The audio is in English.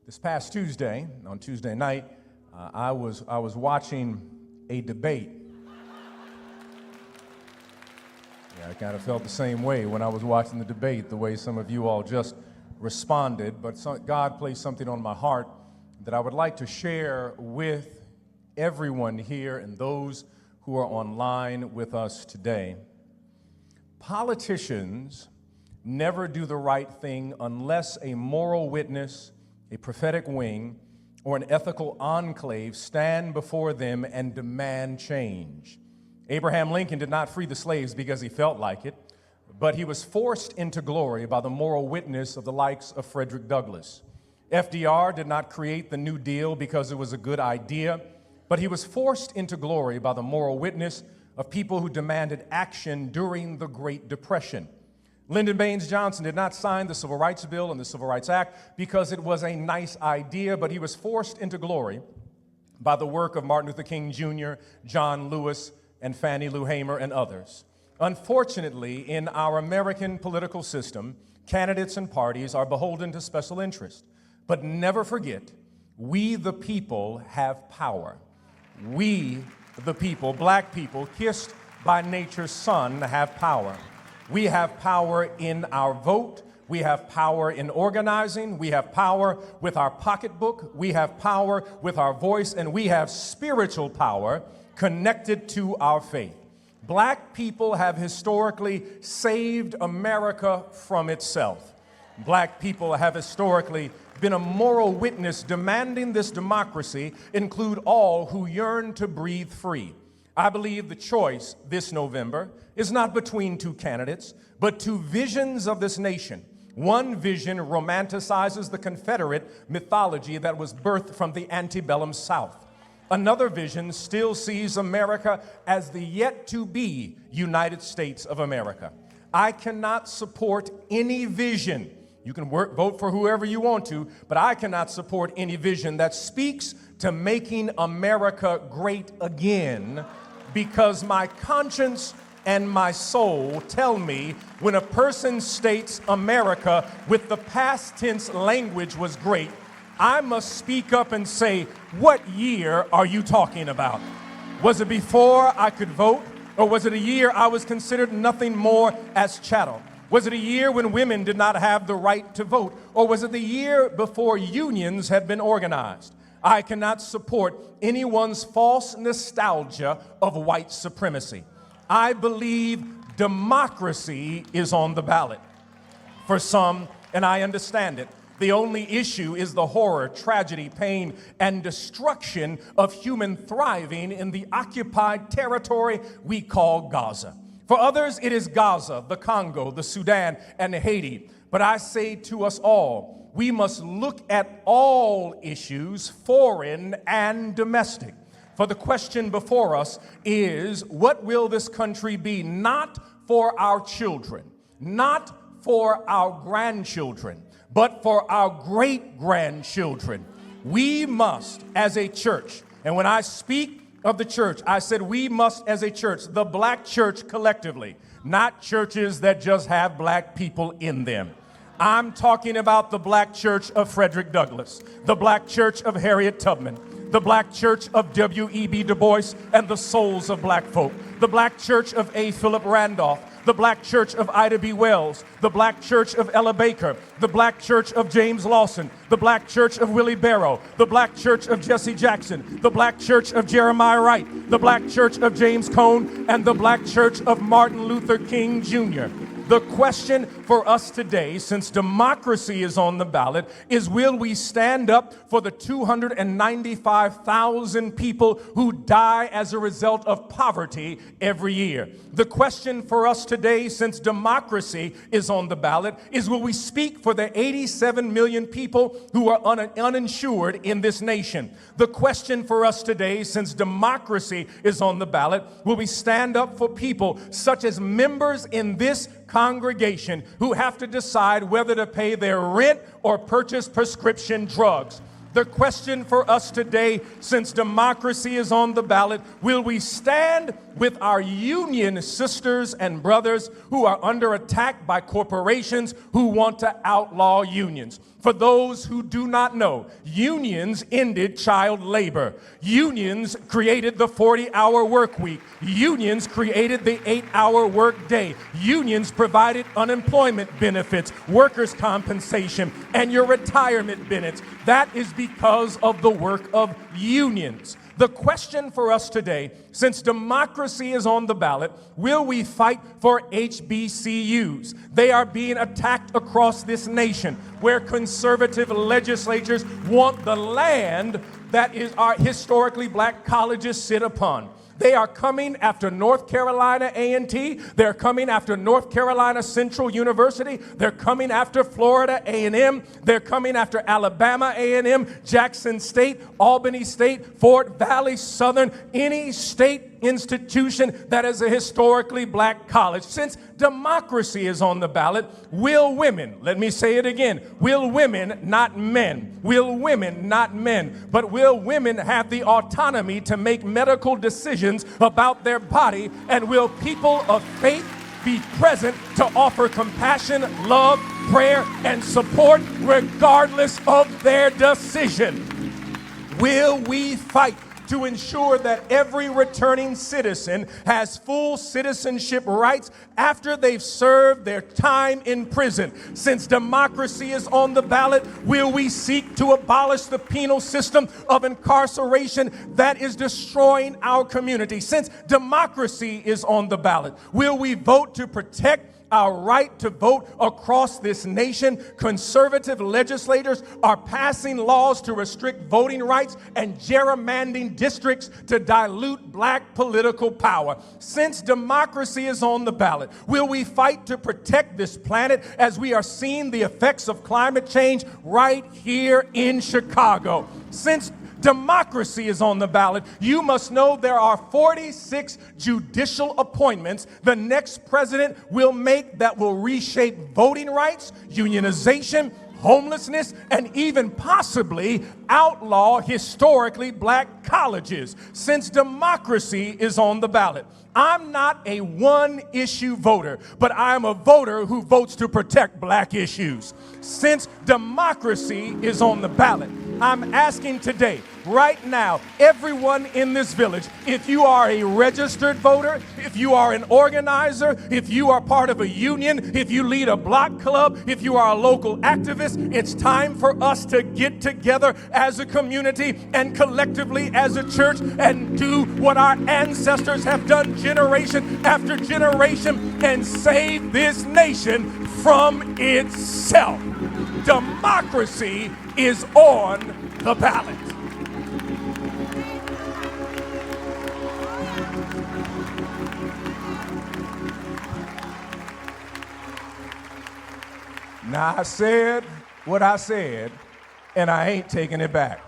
This past Tuesday, on Tuesday night, I was watching a debate. Yeah, I kind of felt the same way when I was watching the debate, the way some of you all just responded. But God placed something on my heart that I would like to share with everyone here and those who are online with us today. Politicians never do the right thing unless a moral witness, a prophetic wing, or an ethical enclave stand before them and demand change. Abraham Lincoln did not free the slaves because he felt like it, but he was forced into glory by the moral witness of the likes of Frederick Douglass. FDR did not create the New Deal because it was a good idea, but he was forced into glory by the moral witness of people who demanded action during the Great Depression. Lyndon Baines Johnson did not sign the Civil Rights Bill and the Civil Rights Act because it was a nice idea, but he was forced into glory by the work of Martin Luther King Jr., John Lewis, and Fannie Lou Hamer, and others. Unfortunately, in our American political system, candidates and parties are beholden to special interest. But never forget, we the people have power. We the people, black people, kissed by nature's sun, have power. We have power in our vote. We have power in organizing. We have power with our pocketbook. We have power with our voice. And we have spiritual power connected to our faith. Black people have historically saved America from itself. Black people have historically been a moral witness demanding this democracy include all who yearn to breathe free. I believe the choice this November is not between two candidates, but two visions of this nation. One vision romanticizes the Confederate mythology that was birthed from the antebellum South. Another vision still sees America as the yet-to-be United States of America. I cannot support any vision. You can vote for whoever you want to, but I cannot support any vision that speaks to making America great again, because my conscience and my soul tell me when a person states America with the past tense language was great, I must speak up and say, what year are you talking about? Was it before I could vote, or was it a year I was considered nothing more as chattel? Was it a year when women did not have the right to vote, or was it the year before unions had been organized? I cannot support anyone's false nostalgia of white supremacy. I believe democracy is on the ballot. For some, and I understand it, the only issue is the horror, tragedy, pain, and destruction of human thriving in the occupied territory we call Gaza. For others, it is Gaza, the Congo, the Sudan, and Haiti. But I say to us all, we must look at all issues, foreign and domestic. For the question before us is, what will this country be? Not for our children, not for our grandchildren, but for our great-grandchildren. We must, as a church, and when I speak of the church, I said we must, as a church, the black church collectively, not churches that just have black people in them. I'm talking about the black church of Frederick Douglass, the black church of Harriet Tubman, the black church of W.E.B. Du Bois and the souls of black folk, the black church of A. Philip Randolph, the black church of Ida B. Wells, the black church of Ella Baker, the black church of James Lawson, the black church of Willie Barrow, the black church of Jesse Jackson, the black church of Jeremiah Wright, the black church of James Cone, and the black church of Martin Luther King Jr. The question for us today, since democracy is on the ballot, is will we stand up for the 295,000 people who die as a result of poverty every year? The question for us today, since democracy is on the ballot, is will we speak for the 87 million people who are uninsured in this nation? The question for us today, since democracy is on the ballot, will we stand up for people such as members in this congregation who have to decide whether to pay their rent or purchase prescription drugs? The question for us today, since democracy is on the ballot, will we stand with our union sisters and brothers who are under attack by corporations who want to outlaw unions? For those who do not know, unions ended child labor. Unions created the 40-hour work week. Unions created the 8-hour work day. Unions provided unemployment benefits, workers' compensation, and your retirement benefits. That is because of the work of unions. The question for us today, since democracy is on the ballot, will we fight for HBCUs? They are being attacked across this nation, where conservative legislatures want the land that is our historically black colleges sit upon. They are coming after North Carolina A&T. They're coming after North Carolina Central University. They're coming after Florida A&M. They're coming after Alabama A&M, Jackson State, Albany State, Fort Valley Southern, any state institution that is a historically black college. Since democracy is on the ballot, will women, let me say it again, will women, not men, will women, not men, but will women have the autonomy to make medical decisions about their body, and will people of faith be present to offer compassion, love, prayer, and support regardless of their decision? Will we fight to ensure that every returning citizen has full citizenship rights after they've served their time in prison? Since democracy is on the ballot, will we seek to abolish the penal system of incarceration that is destroying our community? Since democracy is on the ballot, will we vote to protect our right to vote across this nation? Conservative legislators are passing laws to restrict voting rights and gerrymandering districts to dilute black political power. Since democracy is on the ballot, will we fight to protect this planet as we are seeing the effects of climate change right here in Chicago? Since democracy is on the ballot, you must know there are 46 judicial appointments the next president will make that will reshape voting rights, unionization, homelessness, and even possibly outlaw historically black colleges. Since democracy is on the ballot, I'm not a one-issue voter, but I'm a voter who votes to protect black issues. Since democracy is on the ballot, I'm asking today, right now, everyone in this village, if you are a registered voter, if you are an organizer, if you are part of a union, if you lead a block club, if you are a local activist, it's time for us to get together as a community and collectively as a church and do what our ancestors have done generation after generation and save this nation from itself. Democracy is on the ballot. Now, I said what I said, and I ain't taking it back.